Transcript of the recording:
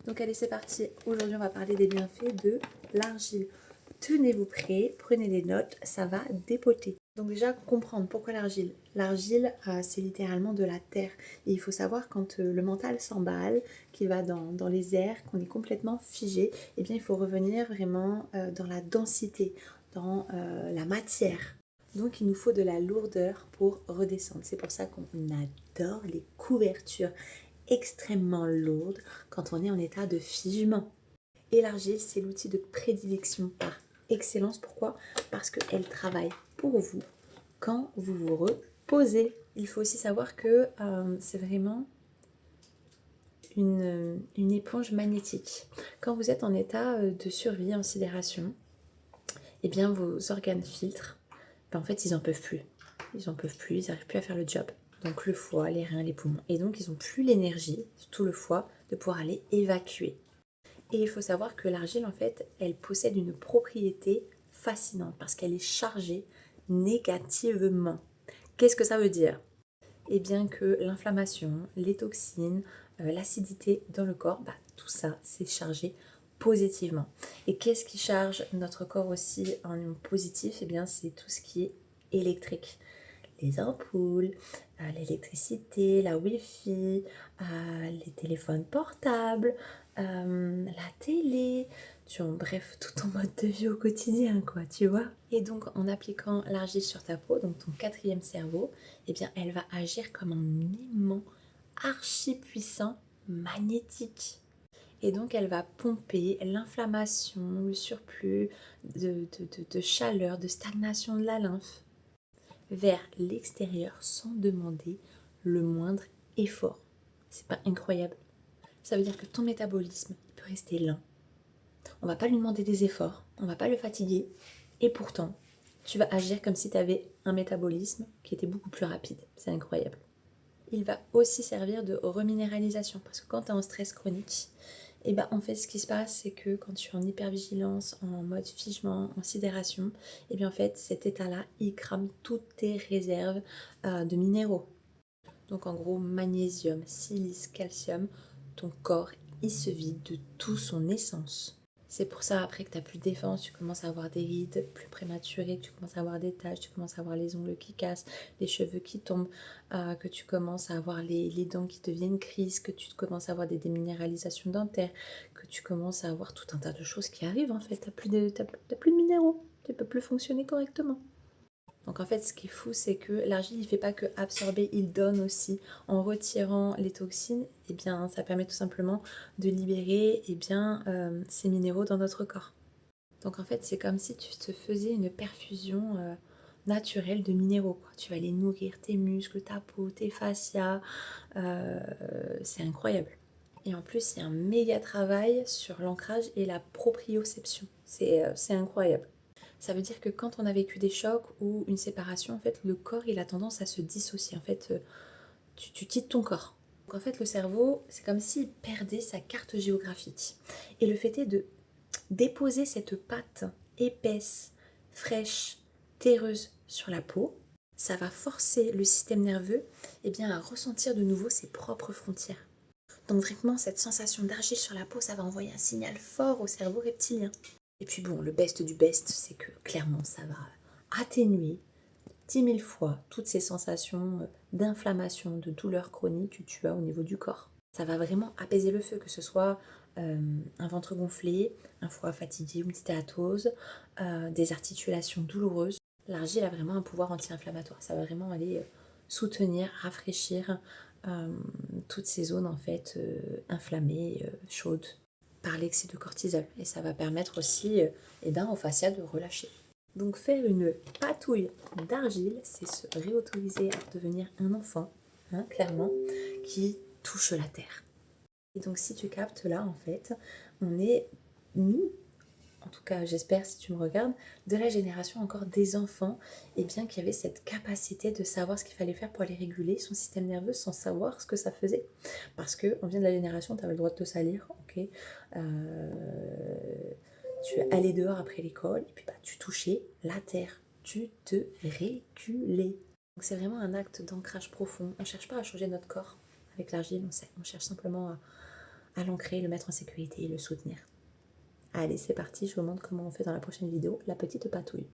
Donc allez, c'est parti. Aujourd'hui, on va parler des bienfaits de l'argile. Tenez-vous prêts, prenez des notes, ça va dépoter. Donc déjà, comprendre pourquoi l'argile. L'argile, c'est littéralement de la terre. Et il faut savoir quand le mental s'emballe, qu'il va dans les airs, qu'on est complètement figé, eh bien il faut revenir vraiment dans la densité, dans la matière. Donc il nous faut de la lourdeur pour redescendre. C'est pour ça qu'on adore les couvertures extrêmement lourde quand on est en état de figement. Et l'argile, c'est l'outil de prédilection par excellence. Pourquoi? Parce qu'elle travaille pour vous quand vous vous reposez. Il faut aussi savoir que c'est vraiment une éponge magnétique. Quand vous êtes en état de survie, en sidération, eh bien vos organes filtrent. Ben, en fait, ils n'en peuvent plus. Ils n'en peuvent plus, ils n'arrivent plus à faire le job. Donc le foie, les reins, les poumons. Et donc ils n'ont plus l'énergie, surtout le foie, de pouvoir aller évacuer. Et il faut savoir que l'argile, en fait, elle possède une propriété fascinante parce qu'elle est chargée négativement. Qu'est-ce que ça veut dire? Eh bien que l'inflammation, les toxines, l'acidité dans le corps, tout ça, c'est chargé positivement. Et qu'est-ce qui charge notre corps aussi en positif? Eh bien, c'est tout ce qui est électrique. Les ampoules, l'électricité, la Wi-Fi, les téléphones portables, la télé, bref, tout ton mode de vie au quotidien, quoi, tu vois. Et donc, en appliquant l'argile sur ta peau, donc ton quatrième cerveau, eh bien, elle va agir comme un aimant archi puissant magnétique. Et donc, elle va pomper l'inflammation, le surplus de chaleur, de stagnation de la lymphe vers l'extérieur sans demander le moindre effort. C'est pas incroyable? Ça veut dire que ton métabolisme il peut rester lent. On va pas lui demander des efforts, on va pas le fatiguer, et pourtant, tu vas agir comme si tu avais un métabolisme qui était beaucoup plus rapide. C'est incroyable. Il va aussi servir de reminéralisation parce que quand tu es en stress chronique, et en fait ce qui se passe c'est que quand tu es en hypervigilance, en mode figement, en sidération, et bien en fait cet état-là il crame toutes tes réserves de minéraux. Donc en gros magnésium, silice, calcium, ton corps il se vide de tout son essence. C'est pour ça après que tu n'as plus de défense, tu commences à avoir des rides plus prématurées, que tu commences à avoir des taches, tu commences à avoir les ongles qui cassent, les cheveux qui tombent, que tu commences à avoir les dents qui deviennent grises, que tu commences à avoir des déminéralisations dentaires, que tu commences à avoir tout un tas de choses qui arrivent en fait. Tu n'as plus de minéraux, tu ne peux plus fonctionner correctement. Donc en fait, ce qui est fou, c'est que l'argile, il ne fait pas que absorber, il donne aussi. En retirant les toxines, eh bien, ça permet tout simplement de libérer ces minéraux dans notre corps. Donc en fait, c'est comme si tu te faisais une perfusion naturelle de minéraux, quoi. Tu vas aller nourrir tes muscles, ta peau, tes fascias. C'est incroyable. Et en plus, il y a un méga travail sur l'ancrage et la proprioception. C'est incroyable. Ça veut dire que quand on a vécu des chocs ou une séparation, en fait, le corps, il a tendance à se dissocier. En fait, tu quittes ton corps. Donc en fait, le cerveau, c'est comme s'il perdait sa carte géographique. Et le fait est de déposer cette pâte épaisse, fraîche, terreuse sur la peau, ça va forcer le système nerveux à ressentir de nouveau ses propres frontières. Donc vraiment, cette sensation d'argile sur la peau, ça va envoyer un signal fort au cerveau reptilien. Et puis bon, le best du best, c'est que clairement, ça va atténuer 10 000 fois toutes ces sensations d'inflammation, de douleur chronique que tu as au niveau du corps. Ça va vraiment apaiser le feu, que ce soit un ventre gonflé, un foie fatigué, une stéatose, des articulations douloureuses. L'argile a vraiment un pouvoir anti-inflammatoire. Ça va vraiment aller soutenir, rafraîchir toutes ces zones en fait inflammées, chaudes par l'excès de cortisol. Et ça va permettre aussi au fascia de relâcher. Donc faire une patouille d'argile, c'est se réautoriser à devenir un enfant, clairement, qui touche la terre. Et donc si tu captes là, en fait, on est, nous, en tout cas j'espère si tu me regardes, de la génération encore des enfants, qui avaient cette capacité de savoir ce qu'il fallait faire pour aller réguler son système nerveux sans savoir ce que ça faisait. Parce qu'on vient de la génération, tu avais le droit de te salir, ok, tu allais dehors après l'école, et puis tu touchais la terre, tu te régulais. Donc c'est vraiment un acte d'ancrage profond. On ne cherche pas à changer notre corps avec l'argile, on cherche simplement à l'ancrer, le mettre en sécurité et le soutenir. Allez, c'est parti, je vous montre comment on fait dans la prochaine vidéo, la petite patouille.